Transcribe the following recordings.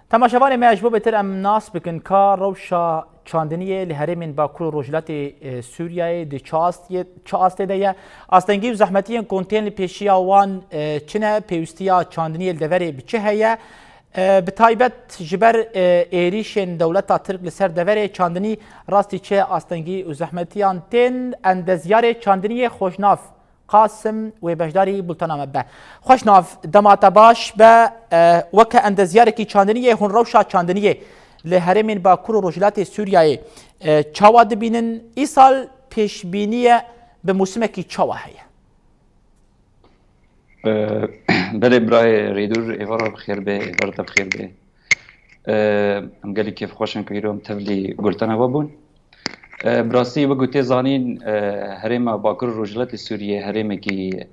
تماشاوان مجبور بتر ام ناس بکن کار روشا چاندنیه لهرمین باکور روجلات سوریه دی چاست دیه استنگی و زحمتیان کنتین پیشیا وان چنه پیوستیا چاندنیه لدوره بچه هیا بتایبت جبر ایریشن دولتا ترک لسر دوره چاندنی راستی چه استنگی و زحمتیان تین اندزیار چاندنیه خوشناف قاسم و بجداری بلتنامه به خوشناف دماتا باش به وک اندزیار کی چاندنیه هون روشا چاندنیه لهرمین باکور و روجلات سوریه چاواد بینن ای سال پیش بینیه به موسم کی چاوه هیه بله برای ریدور ایوارا بخیر به ایوارا بخیر به ام گلی کیف خوشن که ایرام تبلی گلتنه بابون براستی و گوته زانین هرم باکور روجلات سوریه هرم کی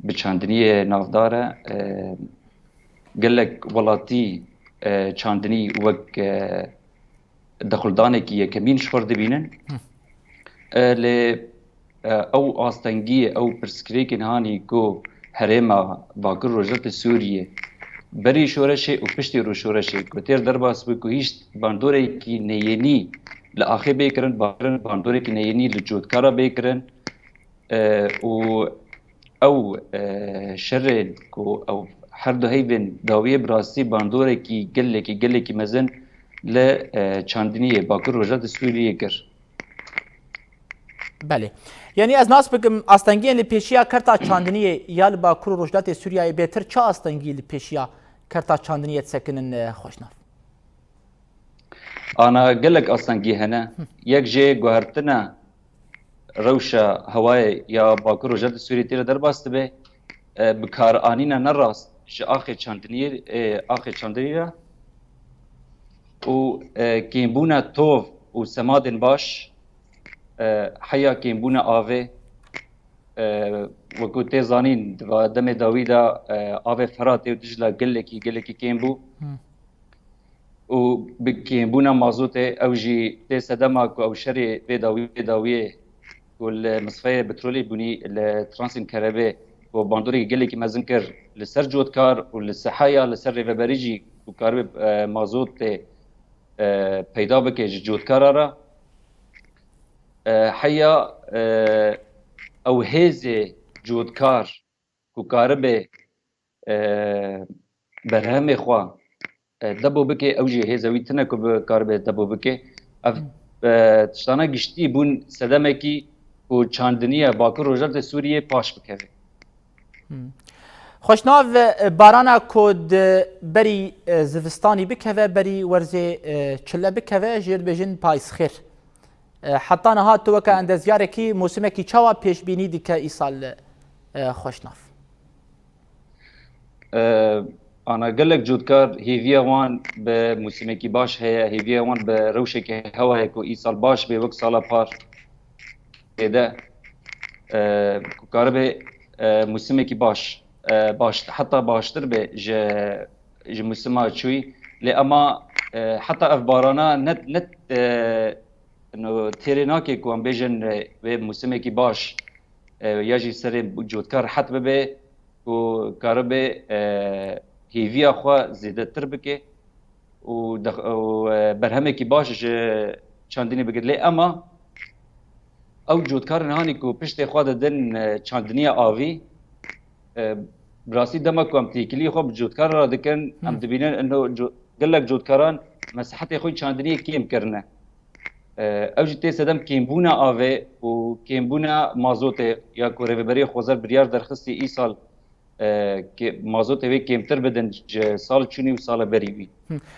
بچاندنی نافداره گلک ولاتی چاندنی وک دخلدانه کی کمین شخورد بینن ل او آستنگی او پرسکری که نهانی کو هرم باکور روجلات سوریه بری شورشه و پشتی رو شورشه گوتر درباس بکو هیچ باندوره کی نیینی لآخر بکرن باندوره کی نیینی لجودکارا بکرن و او شر کو او هر دو هیون داویه براستی باندوره کی گله کی مزن ل چاندنیه باکور روجلات سوریه کر. بله یعنی از ناس بگم استنگی لپیشیا کرتا چاندنیه یا باکور روجلات سوریه بهتر چه استنگی لپیشیا کرتا چاندنیه سکنن خوشناف انا گلک استنگی هنه یک جه گوهرتنه روشا هوای یا باکور روجلات سوریه تیر درباست به بکار آنینا نراست ش آخر چاندنیه و کیمبونا توف و سمادن باش حیا کیمبونا آوه وکو تیزانین و دم داویدا آوه فراته و دجلا گلکی کیمبو و بکیمبونا مازوته او جی تی سدما کو او شری ویداویه و المصفیه بترولی بونی لترانسین کربه و باندوری گلکی مزن کر لسر جودکار و لسحایا لسر ریوبریجی و کارب مازوت پیدا بکه جودکار را حیا او هیزه جودکار کو کاربه برهم خوا دبو بکه او جی هیزه ویتنه کو کاربه دبو بکه اف تشتانا گشتی بون سدمکی و چاندنیه باکور روجلات سوریه پاش بکه خوشناف بارانا کود بری زوستانی بکه بری ورزه چله بکه جیر بجن پایس خیر حتی نهات تو که اندازیاره کی موسمه کی چوا پیش بینی دی که ای سال خوشناف انا گلک جودکار هیویا وان به موسمه کی باش هيا هیویا وان به روشه که هوا هيكو ای سال باش به وقت سالا پار ده کاربه موسمه کی باش حتی باشتر به ج موسمه چوی لی اما حتی اف بارانا نت انه تیریناکی کو ام بیژن و موسمه کی باش یا جی سر جودکار حت به کو کاربه هیویا خو زیاده تر بکه و برهمه کی باش چاندنی بگید لی اما او جودکار نهانی کو پشت خو دن چاندنی آوی براسی دما کو ام تیکلی خو جودکار را دکن ام دبینن انه گلک جودکاران مساحت خو چاندنی کیم کرنه او جی تیسدم کیمبونا آوه و کیمبونا مازوته یا کو ریوبری خوزر بریار درخستی ای سال که مازوته وی کیمتر بدن سال چونی و سال بری بی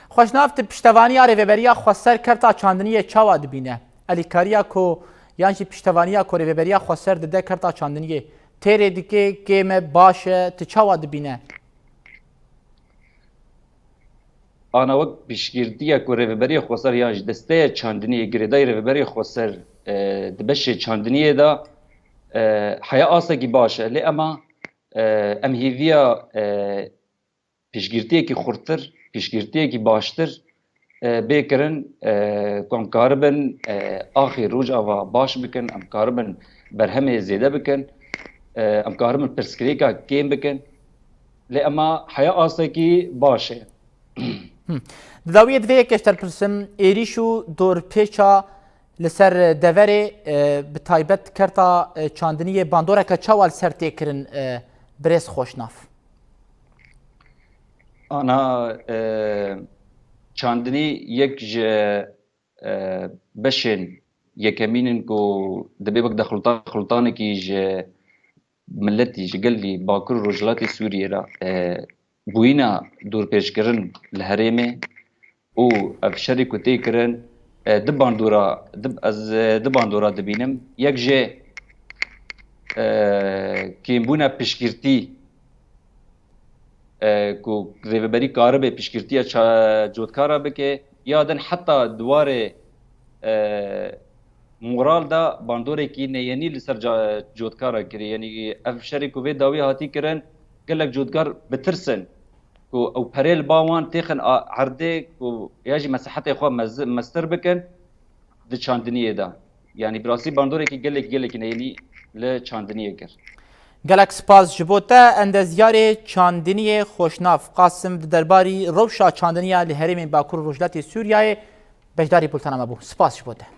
خوشنافت پشتوانی ریوبری خوسر کرتا چاندنی چاوا دبینه الیکاریا کو یعنی پشتوانی کو ریوبری خوسر ده کرتا چاندنی تیره دیگه کیم باشه ت چاوا دبینه آنا وقت پیشگیری کو ریوبری خوسر یا دسته چاندنی گریدای ریوبری خوسر دبش چاندنی دا حیا آسکی باشه لی اما ام هیویا پیشگیری کی خورتر پیشگیری کی باشتر بکرن کم کاربن آخر روز آوا باش بکن ام کاربن برهم زیاده بکن ام کاربن پرسکری کا کیم بکن لی اما حیا آسکی باشه داویه دوی کشتر پرسم ایریشو دور پیچا لسر دوره به تایبت کرتا چاندنی باندوره که چوال سر تکرن برس خوشناف انا چاندنی یک بشن یکمینن کو دبی بک دخلطان کی ملتی قال لي باكر رجلات سوريا را بوينا دور بيشكرن الهريمه او افشري كوتيكرن دباندورا دبینم یک جه که بونا پشکرتی کو ریوبری کار به پشکرتی جودکارا بکه یادن حتی دواره مورال دا باندوره کی نه یعنی لسر جودکارا کری یعنی افشری کو داوی هاتی کرن گلک جودکار بترسن کو او پريل باوان تخن عرضه کو یاجی مساحت خو مستر بکن د چاندنیه دا یعنی براسی باندوره کی گلک نه یعنی ل چاندنیه کر گلک سپاس جبوتا اندزیار چاندنی خوشناف قاسم درباری روشا چاندنیا لهرم باکور رجلت سوریه بجداری بولتنامه بو سپاس جبوتا